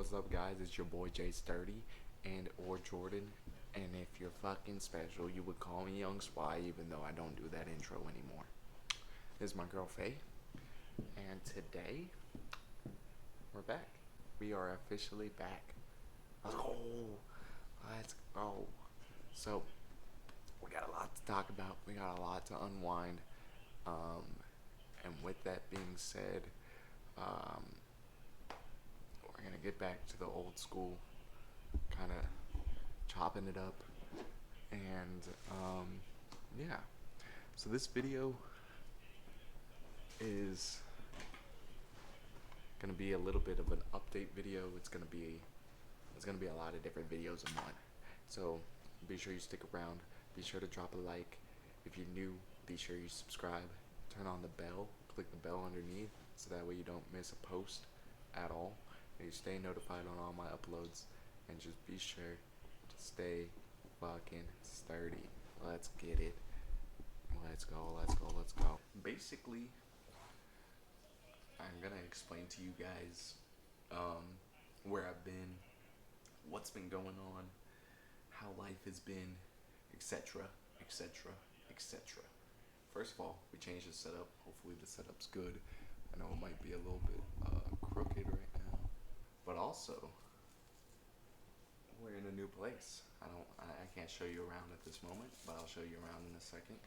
What's up, guys? It's your boy JSturdy and or Jordan. And if you're fucking special, you would call me Young Spy, even though I don't do that intro anymore. This is my girl Faye, and today we're back. We are officially back. Let's go. Let's go. So we got a lot to talk about. We got a lot to unwind. And with that being said, we're gonna get back to the old school, kind of chopping it up, and yeah. So this video is gonna be a little bit of an update video. It's gonna be a lot of different videos in one. So be sure you stick around. Be sure to drop a like. If you're new, be sure you subscribe. Turn on the bell. Click the bell underneath so that way you don't miss a post at all. And you stay notified on all my uploads. And just be sure to stay fucking sturdy. Let's get it. Let's go, let's go, let's go. Basically, I'm gonna explain to you guys where I've been, what's been going on, how life has been, etc., etc., etc. First of all, we changed the setup. Hopefully the setup's good. I know it might be a little bit crooked right now, but also we're in a new place. I can't show you around at this moment, but I'll show you around in a second.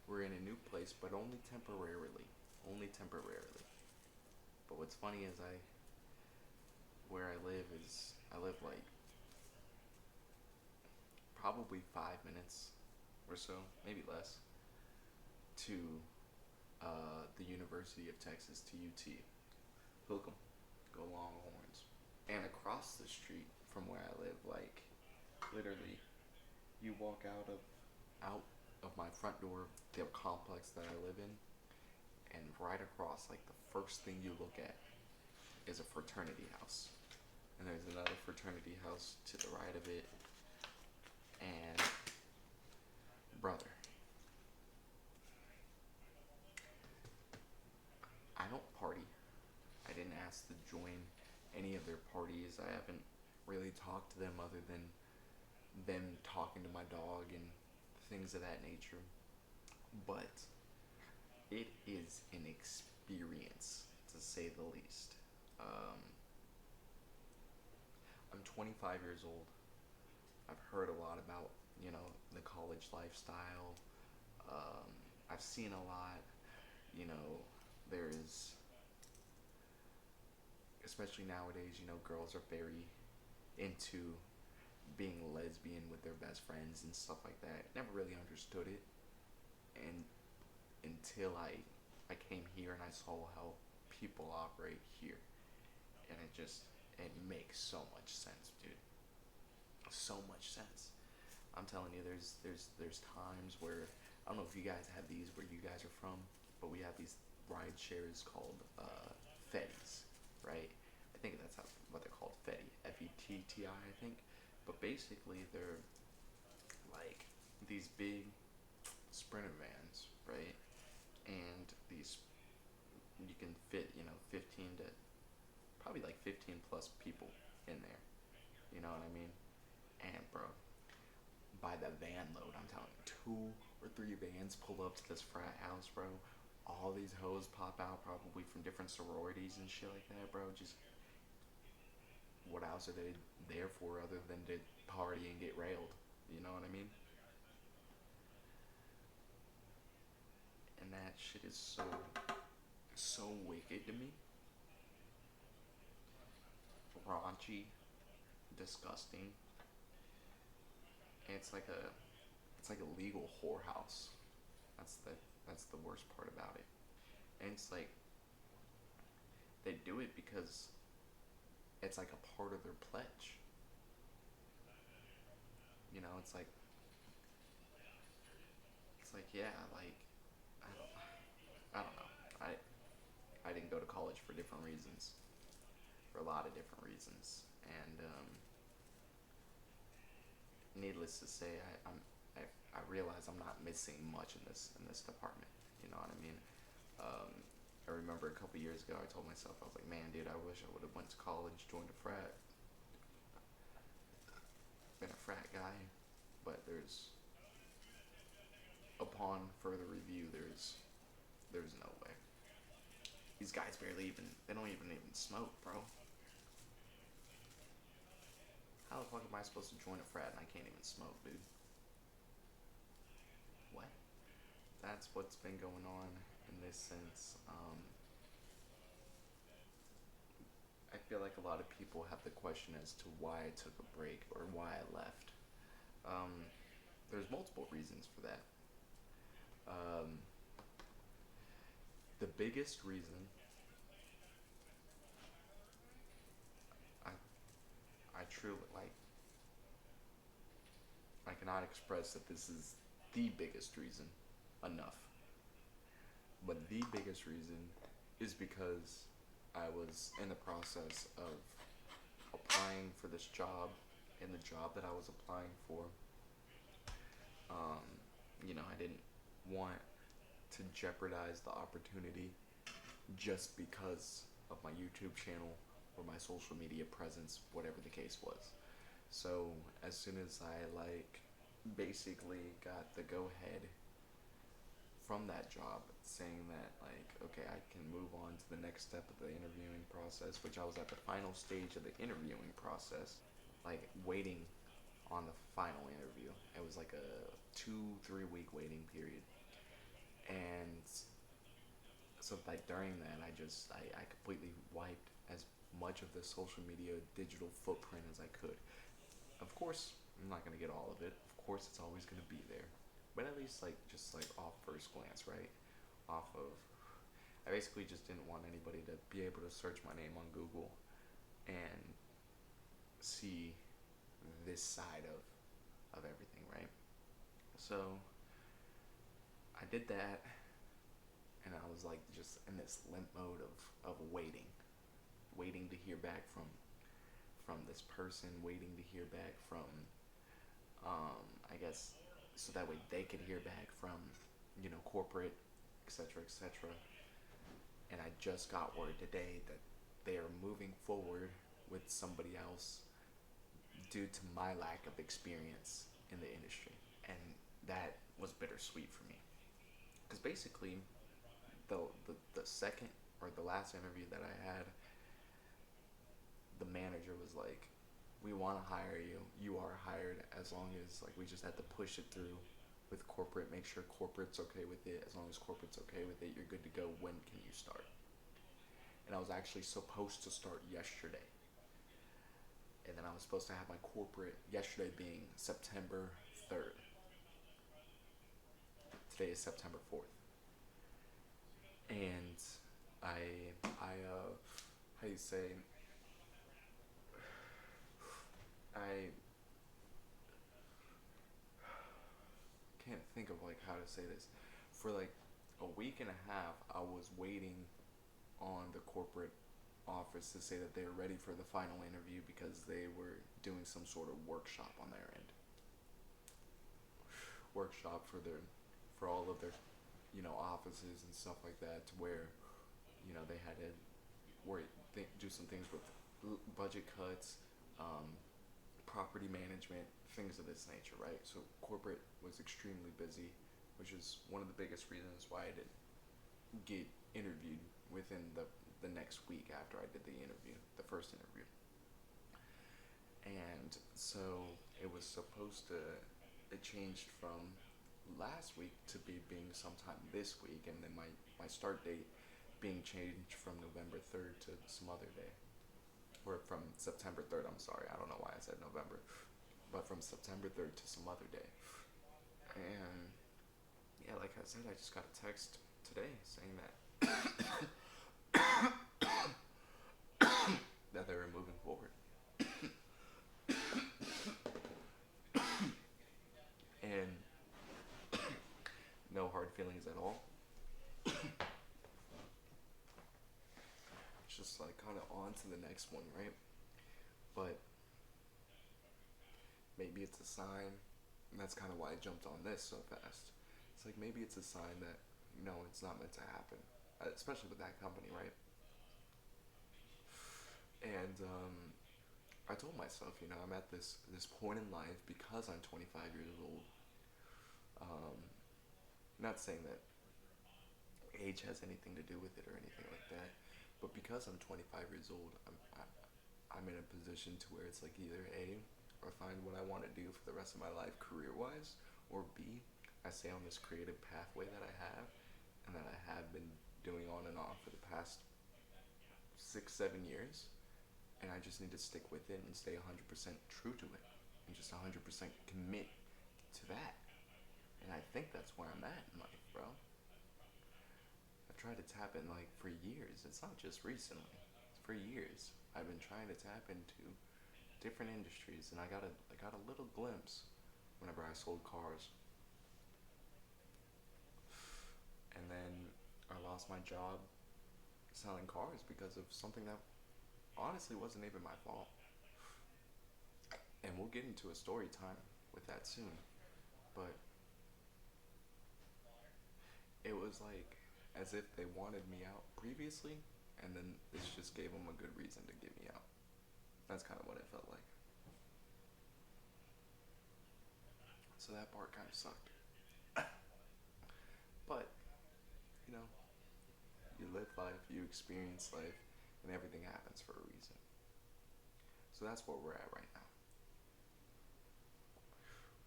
We're in a new place, but only temporarily. Only temporarily. But what's funny is where I live like probably 5 minutes or so, maybe less, to the University of Texas, to UT. Hook 'em, go Longhorns. And across the street from where I live, like literally, you walk out of my front door, the complex that I live in, and right across, like the first thing you look at is a fraternity house, and there's another fraternity house to the right of it, and brother, I don't party. I didn't ask to join any of their parties. I haven't really talked to them other than them talking to my dog and things of that nature. But it is an experience, to say the least. I'm 25 years old. I've heard a lot about, the college lifestyle. I've seen a lot. There's, especially nowadays, girls are very into being lesbian with their best friends and stuff like that. Never really understood it, and until I came here and I saw how people operate here, and it makes so much sense, dude. So much sense. I'm telling you, there's times where, I don't know if you guys have these where you guys are from, but we have these ride shares called Fetties, right? I think that's what they're called, Fetty, Fetti, I think. But basically, they're like these big sprinter vans, right? And you can fit, 15 to probably like 15 plus people in there. You know what I mean? And bro, by the van load, I'm telling you, 2 or 3 vans pull up to this frat house, bro. All these hoes pop out, probably from different sororities and shit like that, bro. Just, what else are they there for other than to party and get railed? You know what I mean? And that shit is so wicked to me. Raunchy, disgusting. And it's like a legal whorehouse. That's the worst part about it. And it's like, they do it because it's like a part of their pledge. It's like yeah, like I don't know. I didn't go to college for different reasons, for a lot of different reasons, and needless to say, I realize I'm not missing much in this department. You know what I mean? I remember a couple years ago, I told myself, I was like, man, dude, I wish I would have went to college, joined a frat, there's upon further review, there's no way. These guys barely even they don't even smoke, bro. How the fuck am I supposed to join a frat and I can't even smoke, dude? What? That's what's been going on in this sense. I feel like a lot of people have the question as to why I took a break or why I left. Um, there's multiple reasons for that. Um, the biggest reason I I truly I cannot express that this is the biggest reason enough. But the biggest reason is because I was in the process of applying for this job, and the job that I was applying for, um, I didn't want to jeopardize the opportunity just because of my YouTube channel or my social media presence, whatever the case was. So as soon as I basically got the go ahead from that job saying that okay, I can move on to the next step of the interviewing process, which I was at the final stage of the interviewing process, waiting on the final interview. It was like a 2-3 week waiting period. And so during that, I completely wiped as much of the social media digital footprint as I could. Of course, I'm not gonna get all of it. Of course, it's always gonna be there, but at least just off first glance, right? Off of, I basically just didn't want anybody to be able to search my name on Google and see this side of everything, right? So I did that, and I was just in this limp mode of waiting to hear back from this person, waiting to hear back from, I guess, so that way they could hear back from, corporate, etc., etc. And I just got word today that they are moving forward with somebody else due to my lack of experience in the industry. And that was bittersweet for me. Because basically, the second or the last interview that I had, the manager was like, "We want to hire you. You are hired, as long as we just have to push it through with corporate. Make sure corporate's okay with it. As long as corporate's okay with it, you're good to go. When can you start?" And I was actually supposed to start yesterday. And then I was supposed to have my corporate yesterday being September 3rd. Today is September 4th. And how do you say, I can't think of how to say this. For a week and a half, I was waiting on the corporate office to say that they were ready for the final interview because they were doing some sort of workshop on their end. Workshop for all of their offices and stuff like that, to where they had to do some things with budget cuts, property management, things of this nature, right? So corporate was extremely busy, which is one of the biggest reasons why I didn't get interviewed within the next week after I did the interview, the first interview. And so it changed from last week to being sometime this week, and then my start date being changed from November 3rd to some other day. Or from September 3rd, I'm sorry, I don't know why I said November. But from September 3rd to some other day. And yeah, like I said, I just got a text today saying that they were moving forward. And no hard feelings at all. It's just kind of on to the next one, right? But maybe it's a sign, and that's kind of why I jumped on this so fast. It's maybe it's a sign that it's not meant to happen, especially with that company, right? And I told myself, I'm at this point in life because I'm 25 years old. Um, Not saying that age has anything to do with it or anything like that, but because I'm 25 years old, I'm in a position to where it's like either A, I find what I want to do for the rest of my life career wise, or B, I stay on this creative pathway that I have and that I have been doing on and off for the past 6, 7 years, and I just need to stick with it and stay 100% true to it and just 100% commit to that. And I think that's where I'm at in life, bro. I've tried to tap in like for years. It's not just recently. It's for years. I've been trying to tap into different industries, and I got a little glimpse whenever I sold cars, and then I lost my job selling cars because of something that honestly wasn't even my fault. And we'll get into a story time with that soon. But it was like as if they wanted me out previously, and then this just gave them a good reason to get me out. That's kind of what it felt like. So that part kind of sucked. But, you know, you live life, you experience life, and everything happens for a reason. So that's where we're at right now.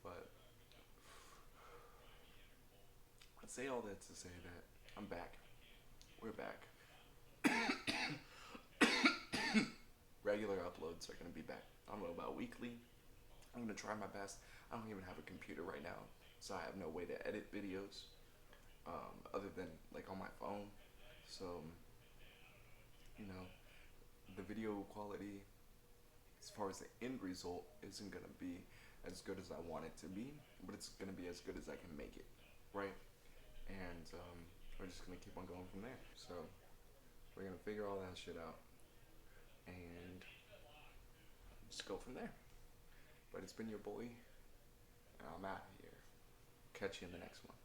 But I say all that to say that I'm back. We're back. Regular uploads are going to be back. I don't know about weekly. I'm going to try my best. I don't even have a computer right now, so I have no way to edit videos other than like on my phone. So, you know, the video quality as far as the end result isn't going to be as good as I want it to be, but it's going to be as good as I can make it, right? And we're just going to keep on going from there. So we're going to figure all that shit out and just go from there. But it's been your boy, and I'm out of here. Catch you in the next one.